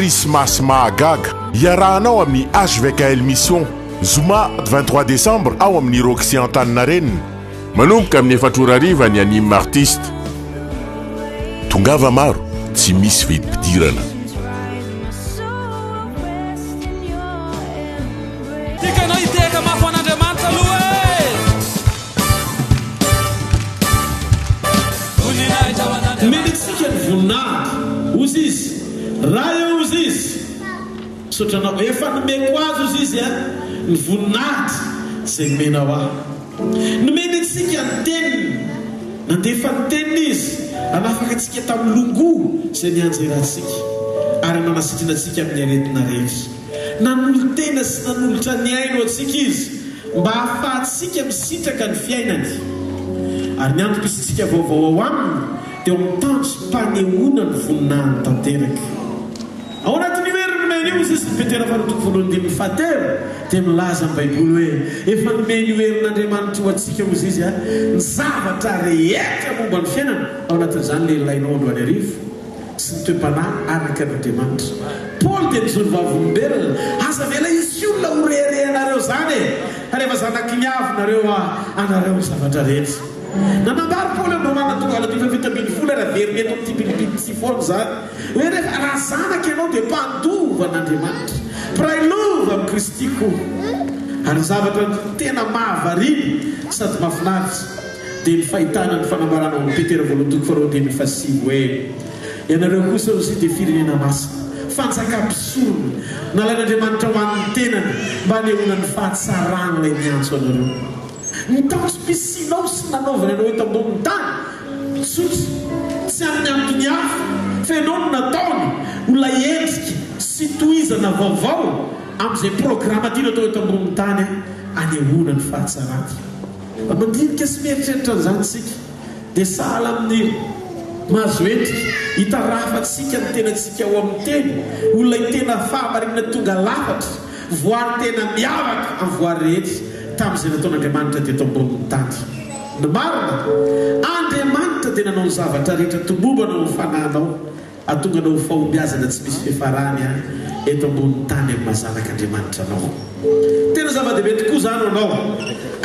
krismasy mahagaga iarahanao amin'ny HVKL Mission zoma 23 décembre ao amin'ny Roxy Antaninarenina manomboka amin'ny 4 hariva ny anime artiste tongava maro tsy misy vidim-pidirana. Raha ozy izy sotranao efa nomeko azy ozy izy ny voninahitra zay menao aho nomena antsika ny teniny nandefa ny teniny izy anafaka antsika tamin'ny longo zay nianjeratsika ary nanasitrana antsika amin'ny aretina rehetra nanolo tena sy nanolotra ny aino antsika izy mba hahafahantsika misitraka ny fiainany ary ny androm-pisitsika vaovao ao aminy dia mitanjo mpanehoana ny voninahiny tanteraka. Ao anatin'ny herin'ny io izy Petera faharoa voalohany dia mifatelo dia milaza amin'ny baiboly hoe efa nomeny herin'Andriamanitra ho antsika ozy izy ny zavatra rehetra momba ny fiainana ao anatin'izany le ilainao androany arivo sy ny toe-panahy araka an'Andriamanitra. Paul dia nijoro vavolombelona aza vela isy olona ho reherehanareo zany rehefa zanaky ny avinareo anareo ny zavatra rehetra. Nanambary Paul amin'ny Romana tonga ala vitaminy vola raha very eto amin'ny tipilipity sy folo zany hoe rehefa raha zanaka ianao dia mpandova an'Andriamanitra prailova amin'ny Kristy koa ary zavatra tena mahavariny sady mahafinaritra dia ny fahitana ny fanambarana amin'ny Petera voalohany faharoa dia mifasivy hoe ianareo kosa ozy dia firenena masina fanjakam-pisorona nalain'Andriamanitra ho an'ny tenany mba hanehoana ny fahatsarana ilay miantso anareo. Ny tanjom-pisinao sy nanaovana ianao eto ambonin'ny tany tsotra tsy amin'ny antony hafa fa ianao no nataony olona endrika sy tohizana vaovao amin'izay programa tiana atao eto ambonin'ny tany anehoana ny fahatsarana. Mandinika sy mieritreritra an'izany isika dia sahala amin'ny mahazo endrika hitarafantsika ny tenantsika ao amin'ny teny olona hitena fahamarinana tonga lafatra voary tena miavaka amin'ny voary rehetra tamin'izay nataon'Andriamanitra dia eto ambonin'ny tany. Ny marina Andriamanitra dia nanao ny zavatra rehetra tomombana ho fanahinao atonganao ho fahombiazana tsy misy fiafarany eto ambonin'ny tany amin'ny mahazanak'Andriamanitra anao. Tena zava-dehibe tokoa izany anao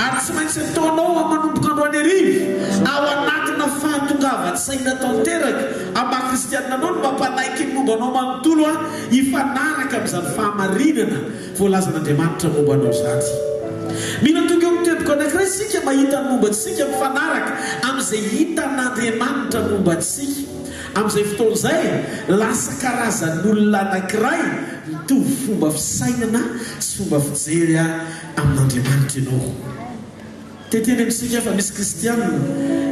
ary tsy maintsy ataonao manomboka androany arivo ao anatina fahatongava-tsaina tanteraka ama-kristianina anao no mampanaiky ny mombanao manontolo hifanaraka amin'izany fahamarinana voalazan'Andriamanitra mombanao zany. Mila tonga eo miteboko anankiray isika mahita ny momba antsika mifanaraka amin'izay hitan'Andriamanitra momba antsika amin'izay fotoan'izay lasa karazan'olona anankiray mitovy fomba fisainana sy fomba fijery amin'Andriamanitra ianao. Teteny amintsika efa misy kristianina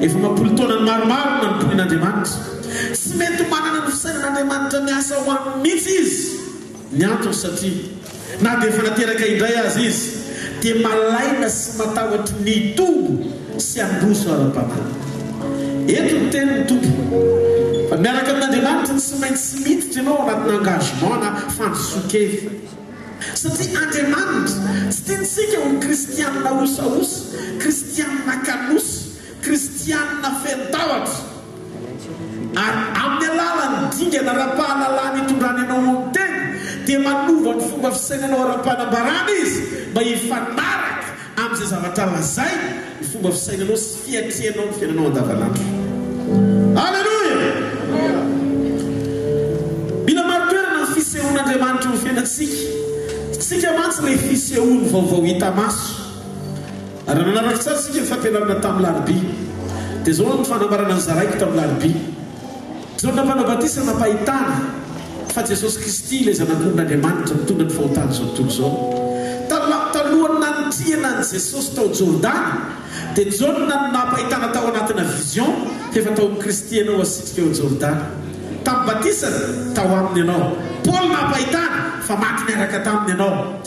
efa mampolo-taona ny maromaro nanompon'Andriamanitra tsy mety manana ny fisainan'Andriamanitra miasa ho aminy mihitsy izy ny antony satria na dia efa nateraka indray azy izy dia malaina sy matahotra ny tombo sy androso ara-panahy. Eto ny tenyny tombo fa miaraka amin'Andriamanitra tsy maintsy miditra ianao anatin'ny engagement na fandrosoan-kely satria Andriamanitra tsy tiantsika ho kristianina osaosa, kristianina kanosy, kristianina fentahotra ary amin'ny alalany dingana ara-pahalalana hitondrany ianao amin'ny teny dia manova ny fomba fisainanao ara-panambarana izy mba hifanaraka amin'izay zavatra lazay ny fomba fisainanao sy fiatrehanao ny fiainanao andavanandro. Alleluia! Mila maro-toerana ny fisehoan'Andriamanitra ny fiainantsika. Tsika mantsy ilay fisehoany vaovao hita maso ary nanaraka tsara sika ny fampianarana tamin'ny larobia dia zao ny fanambarana ny zaraiko tamin'ny larobia zao nampanao batisa nampahitana fa Jesosy Kristy ilay zanak'Andriamanitra mitondra ny fahotana zao tontolo zao. Talohany nanitriana ny Jesosy tao Jordany dia Jona nampahitana tao anatina vision efa tao amin'ny Kristy ianao asitrika eo Jordany. Tamin'ny batisa tao aminy ianao. Paul nampahitana fa maty niaraka taminy ianao,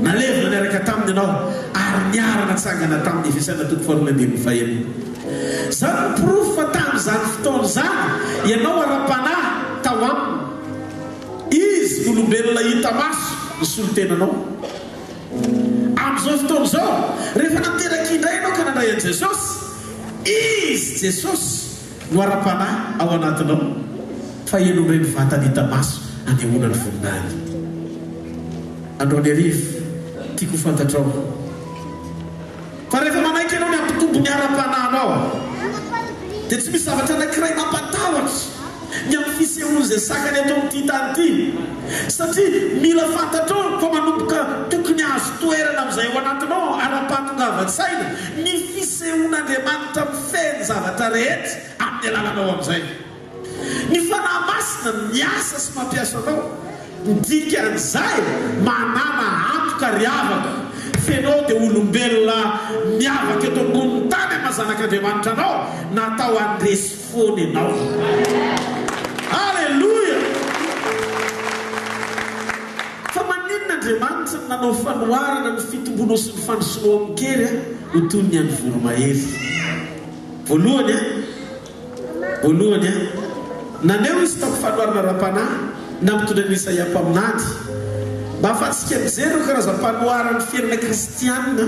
nalevina niaraka taminy ianao ary niarana tsangana tamin'ny Efesana toko faharoa andininy fahaenina. Zany miporofo fa tamin'izany fotoana zany ianao ara-panahy tao aminy izy olombelona hita maso ny solotenanao. Amin'izao fotoana izao rehefa nateraka indray ianao ka nandray an'i Jesosy izy Jesosy no ara-panahy ao anatinao fa ianao indray ny vatany hita maso andehoana ny voninany. Androany arivo tiako fantatrao fa rehefa manaiky ianao ny ampitombo ny ara-pananao dia tsy misy zavatra anankiray mampatahotra ny amin'ny fisehoana izay sakany atao amin'ity tany ity, satria mila fantatrao fa manomboka tokony azo toerana amin'izay ao anatinao ara-pahatongavan-tsaina ny fisehoan'Andriamanitra mifeny zavatra rehetra amin'ny alalanao amin'izay. Ny fanahy masina miasa sy mampiasa anao midika an'izay manana antoka riavaka fenao dia olombelona miavaka eto amboniny tany amazanak'Andriamanitra anao natao andresy foana ianao. Halleluja! Fa maninona Andriamanitra nanao fanoharana ny fitombonao sy ny fandrosoanao amin'ny kery ho toy ny an'ny voromahery. Voalohany naneo izy tamin'ny fanoharana ra-panahy nampitondra ny Isaia mpaminady mba ahafahantsika mijery karazam-panoharana fiainana kristianina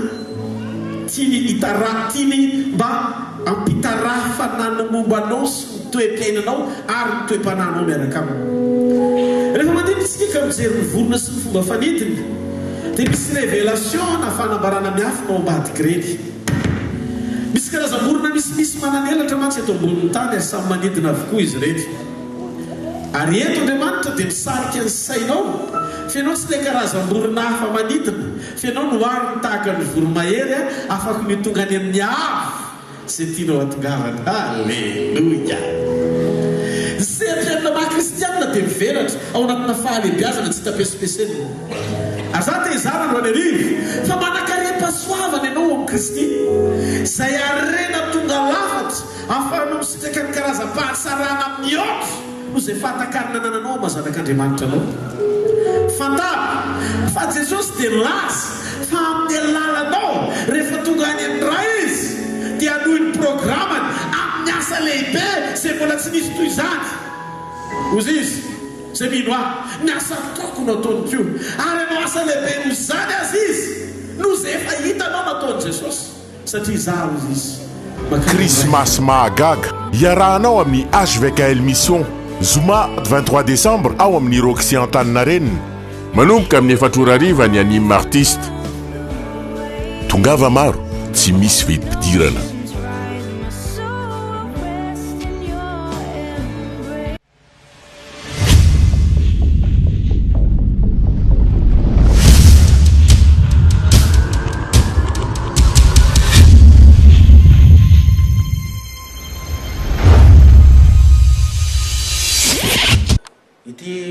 tiany mba ampitaraha fananana momba anao sy ny toe-piainanao ary ny toe-pananao miaraka aminy. Rehefa mandinitsika mijery ny vorona sy ny fomba fanidiny dia misy révélation na fanambarana miafy nao ambadiky reny. Misy karazam-borona misimisy mananelatra mantsy eto ambonin'ny tany ary samy manidina avokoa izy reny. Ary eto Andriamanitra dia misarika ny sainao fianao tsy ilay karazam-borona hafa manidina fianao nohariny tahaka ny voromahery afaka ny tonga any amin'ny avo izay tianao atongavana. Halleluja! Izay ampianina maha-kristianina dia mivelatra ao anatina fahalehibiazana tsy tapesipeseny. Ary za te izara no any arivo fa manakaream-pasoavana ianao amin'ny Kristy izay arena tonga lafatra ahafahanao misitraka ny karazam-pahatsarana amin'ny otra no izay fahatakarina nananao mazanak'Andriamanitra anao. Fantaro fa Jesosy dia laza fa amin'ny alalanao rehefa tonga any amin'ny raha izy dia anohy ny programany amin'ny asa lehibe izay mbola tsy nisy toy izany. Ozy izy izay mino ahy ny asa ataoko no ataony ko ary anao asa lehibe no izany azy izy no izay efa hitanao nataony Jesosy satria izaho izy izy. Krismasy mahagaga iarahanao amin'ny HVKL Mission Zoma 23 décembre ao amin'ny Roxy Antaninarenina manomboka amin'ny 4:00 ny anime artiste. Tongava maro tsy misy vidim-pidirana.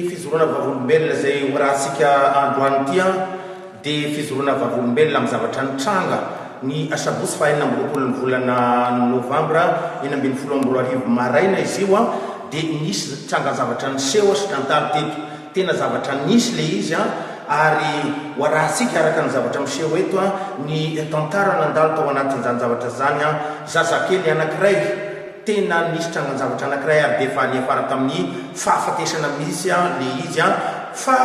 Fizorona vavolombelona izay horahantsika androany ity dia fizorona vavolombelona amin'ny zavatra nitranga ny asabosy fahaenina amby roapolo ny volana novambra 2020 maraina izy io dia nisy tranga zavatra niseho sy tantara teto tena zavatra nisy le izy ary horahantsika araka ny zavatra miseho eto ny tantara nandalo tao anatin'izany zavatra zany zazakely anankiray tena nisy trangan-zavatra anankiray ary dia efa niafara tamin'ny fahafatesana misy le izy fa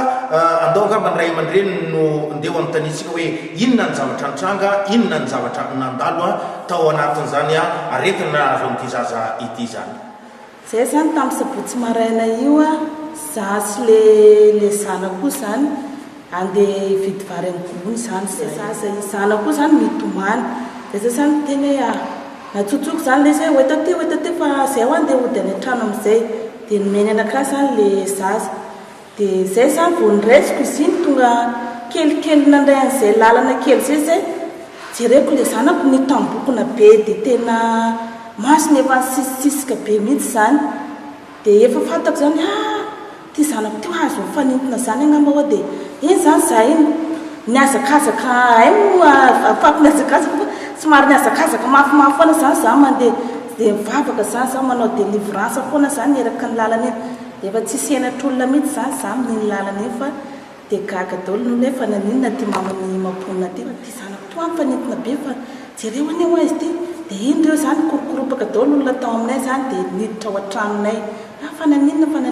andao angamba ny ray aman-dreny no ndeha anotanitsika hoe inona ny zavatra nitranga, inona ny zavatra nandalo tao anatin'izany aretina avy amin'ity zaza ity zany. Zay zany tamin'ny sabotsy maraina io za sy le zanako zany andeha vidy vary amin'ny gony zany zanako zany mitomany dia zay zany teny hoe natsotsoko zany le zay hoetaty fa zay ho andeha hody any an-trano amin'izay dia nomeny anankiray zany le zaza dia zay zany vao niraisiko izy iny tonga kelikely nandray an'izay lalana kely zay jereko le zanako nitambokona be dia tena masony efa sisisika be mihitsy zany dia efa fantako zany ty zanako ty azo mifanintona zany angamba hoa dia iny zany za iny niazakazaka ay afako niazakazaka fa somary niazakazaka mafimafy foana zany za mandeha dia mivavaka zany za manao délivrance foana zany eraka ny lalana iny dia efa tsisy enatr'olona mihitsy zany za amin'iny lalana iny fa dia gaga daholo no hoe fa naninona ty mamany mamponina ty fa ty zanako to mifanintona be fa jereo anie hoa izy ty dia iny reo zany korokoropaka daholo olona tao aminay zany dia niditra ao an-tranonay fa naninona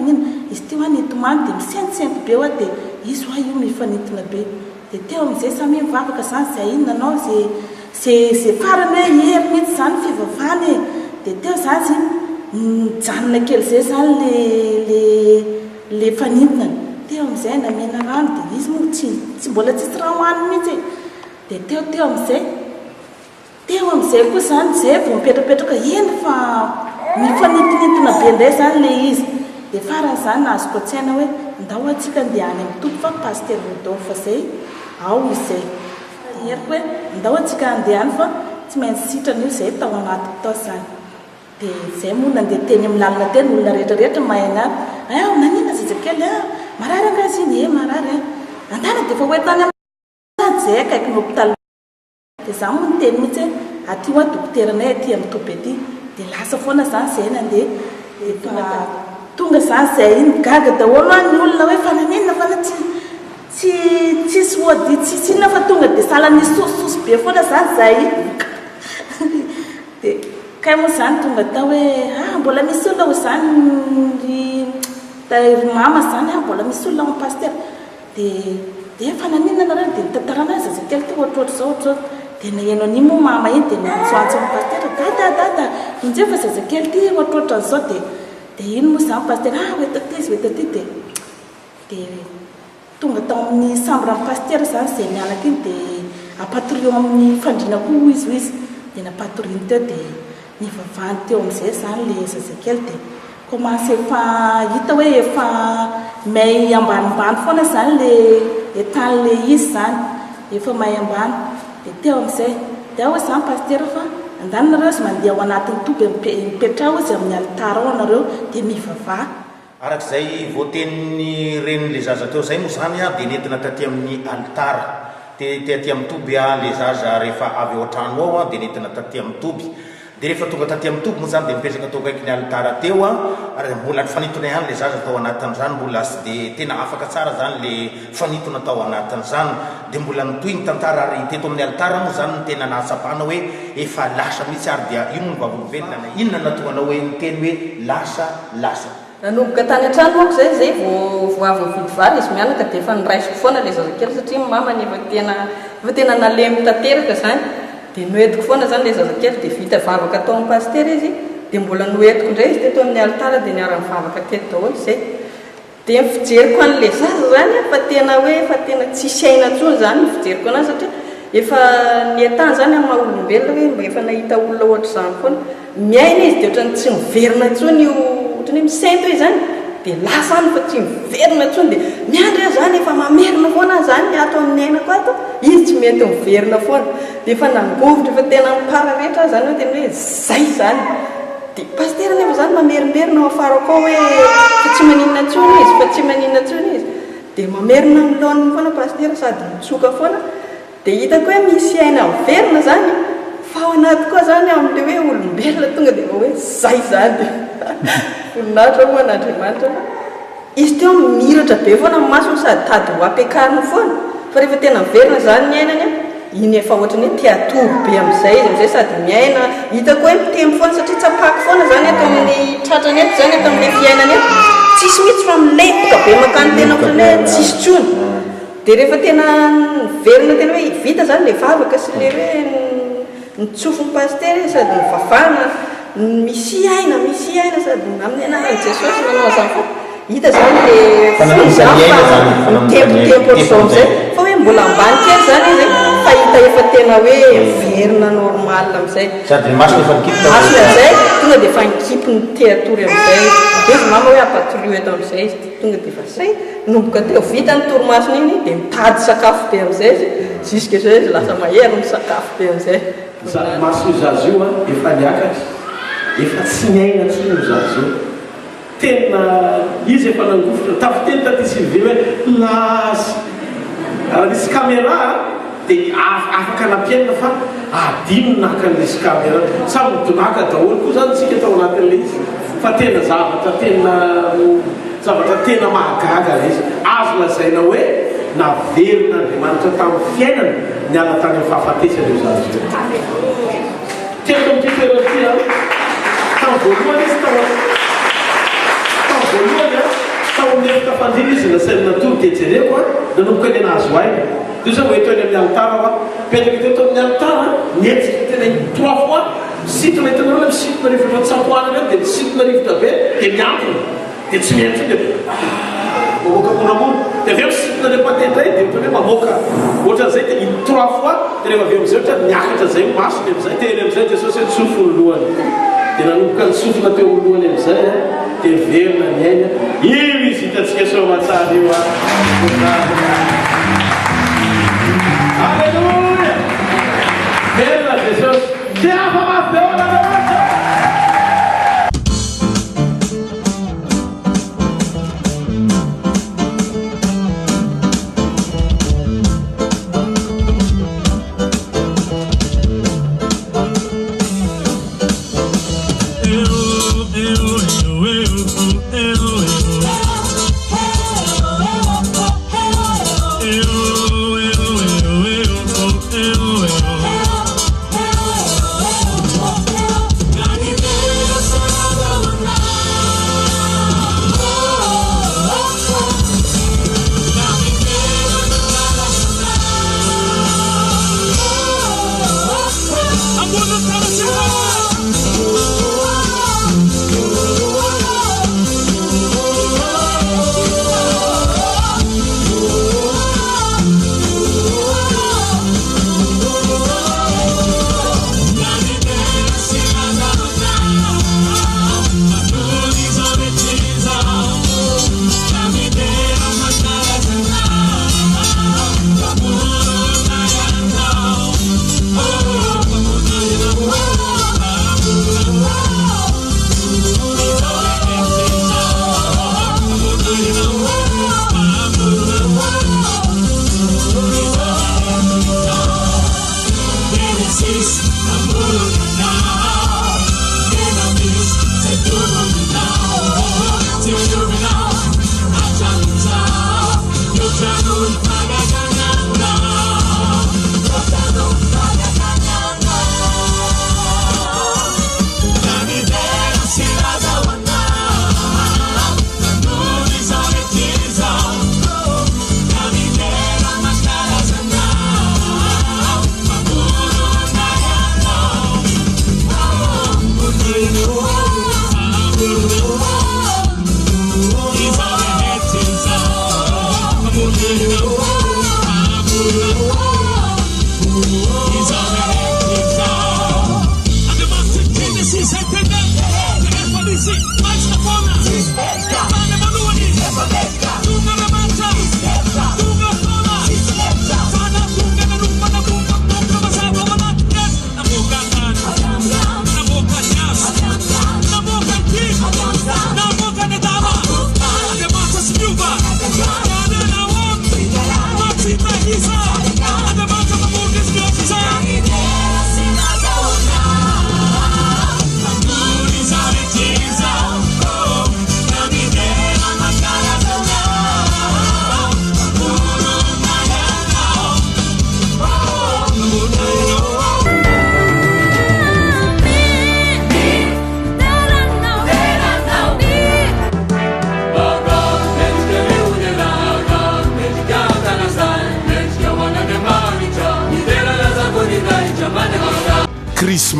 izy ty hoa nitomany dia misentimpenty be hoa dia izy hoa io mifanintona be dia teo amin'izay samy mivavaka zany zay inona anao zay farany hoe hery mihitsy zany fivavahany dia teo zany mijanona kely zay zany le fanintona teo amin'izay namena rano dia izy moa tsy mbola tsisy raha hohaniny mihitsy dia teo amin'izay koa zany zay vao mipetrapetraka eny fa mifanitinitina be indray zany le izy dia farany zany nazoko an-tsaina hoe ndao atsika andeha any amin'ny tompo fa paster Rodolphe zay ao izay heriko hoe ndao atsika andeha any fa tsy maintsy sitrana io zay tao anaty tao zany dia zay moa nandeha teny amin'ny lalina teny olona rehetrarehetra mahay any nanina zazakely marary angaziny marary andana dia efa hoentany zay akaiky ny hôpitaly dia za moa niteny mihitsy aty hoa dokoteranay aty amin'ny toby aty dia lasa foana zany zay nandeha dia tonga zany zay gaga daholo any ny olona hoe fa nanina fa tsisy ody tsisy inona fa tonga dia sala nisososy be foana zany zay dia kay moa zany tonga tao hoe mbola misy olona ho zany mama zany mbola misy olona ho paster dia fa nanina nareo dia nitantarana zazakely ty ohatrohatry zao dia nahiano any moa mama iny dia nantsoantso amin'ny paster dada injeo fa zazakely ty ohatrohatry an'izao dia ino moa zany paster hoetaty izy hoetaty dia tonga tao amin'ny sambre amin'ny paster zany zay mianaka iny dia apatrouille amin'ny fandriana koa izy dia napatrouille teo dia nivavahany teo amin'izay zany le zazakely dia commencé efa hita hoe efa may ambanimbany foana zany le etan'le izy zany efa may ambany dia teo amin'izay dia ao zany paster fa andanareo izy mandeha ao anatin'ny toby mipetrao izy amin'ny alitara ao anareo dia mivavaha arak'izay voatenin'ny ren'le zaza teo zay moa zany dia nentina taty amin'ny alitara dia aty amin'ny toby le zaza rehefa avy ao an-trano ao dia nentina taty amin'ny toby dia rehefa tonga taty amin'ny toby moa zany dia mipetraka tao akaiky ny alitara teo mbola fanitona ihany le zaza tao anatin'izany mbola sy dia tena afaka tsara zany le fanitona tao anatin'izany dia mbola mitoy ny tantara ary teto amin'ny alitara moa zany ny tena nahatsapana hoe efa lasa mihitsy ary dia ino ny vavolovelona inona natonganao hoe niteny hoe lasa nanomboka tany an-trano moako zay vo avy mividy vary izy mianaka dia efa niraisiko foana le zazakely satria mamany efa tena nalemy tanteraka zany dia noetiko foana zany le zazakely dia vita vavaka tao amin'ny paster izy dia mbola noetiko indray izy teto amin'ny alitara dia niara-mivavaka teto daholo zay dia fijeriko an'le zaza zany fa tena tsisy aina intsony zany fijeriko anazy satria efa niatany zany amin'ny maha-olombelona hoe mba efa nahita olona ohatra zany foana miaina izy dia ohatrany tsy miverina intsony io ohatrany hoe misentro izy zany dia lasa any fa tsy miverina intsony dia miandry zany efa mamerina foana zany ato amin'ny ainako ato izy tsy mety miverina foana dia efa nangovotra efa tena mipara rehetra zany hoe tena hoe zay zany dia paster nefa zany mamerimerina ao afara koa hoe fa tsy maninona intsony izy dia mamerina miloniny foana paster sady mitsoka foana dia hitako hoe misy aina miverina zany fa ao anaty koa zany amin'le hoe olombelona tonga dia hoe zay zany voninahitra moa an'Andriamanitra izy teo miratra be foana amin'ny masony sady tady ho ampiakariny foana fa rehefa tena miverina zany ny ainany iny efa ohatrany hoe teatoro be amin'izay izy amin'izay sady miaina hitako hoe mitemy foana satria tsapaky foana zany eto amin'ny tratrany eto zany eto amin'le fiainany eto tsisy mihitsy fa milepoka be makany tena ohatrany hoe tsisy tsony dia rehefa tena miverina tena hoe vita zany le vavaka sy le hoe nitsofo ny paster sady nivavahana misy aina sady amin'ny anarany Jesosy manao zany fa hita zany le tempotempo ohatr'izao amin'izay fa hoe mbola ambany kely zany izy fa hita efa tena hoe verina normal amin'izay sady masony efa nikipy amin'izay tonga dia efa nikipy ny teatory amin'izay dia izy mama hoe apatrouille eto amin'izay izy tonga dia efa zay nomboka teo vita ny torimasony iny dia mitady sakafo be amin'izay izy juska zay izy lasa mahery ny sakafo be amin'izay maso zazy io efa niakatra efa tsy miaina tsy io zazy io tena izy efa nangofotra tafiteny taty Sylvie hoe lasy raha nisy caméra dia afaka nampiaina fa adino naka nisy caméra samy midonaka daholo koa zany tsika tao anatin'le izy fa tena zavatra tena mahagaga le izy azo lazaina hoe naverina Andriamanitra tamin'ny fiainana niala tany amin'ny fahafatesana io zazy io tena amin'ity toerana ity tamin'ny voalohany izy tao amin'ny efitra fandriana izy nasainy natory dia jereko nanomboka ny anazo aina io zany hoeto any amin'ny alitara petraka teto amin'ny alitara nietsika tena 3 fois misitona hitanareo misitona rivotra tsapoana reo dia misitona rivotra be dia miantona dia tsy mientra dia mamoaka moramora dia avy eo misitona le patendray dia ohatra hoe mamoaka ohatran'izay dia in 3 fois dia rehefa avy eo am'izay ohatra miakatra zay masony am'izay teny am'izay dia sosy nitsofo ny lohany dia nanomboka nitsofona teo lohany am'izay dia verina ny aina io izy hitatsika somatsara io Alleluia! Verina Jesus dia afamasdeona rehetra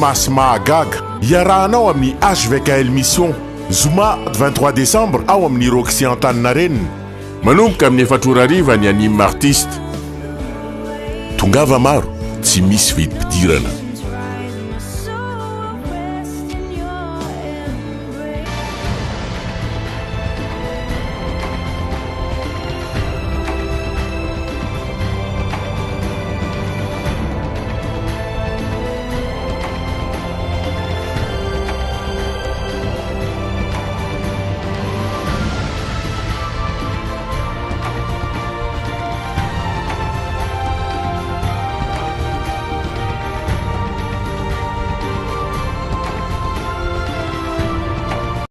Christmas mahagaga iarahanao amin'ny HVKL Mission Zoma 23 décembre ao amin'ny Roxy Antaninarenina manomboka amin'ny 4 ny anime artiste tongava maro tsy misy vidim-pidirana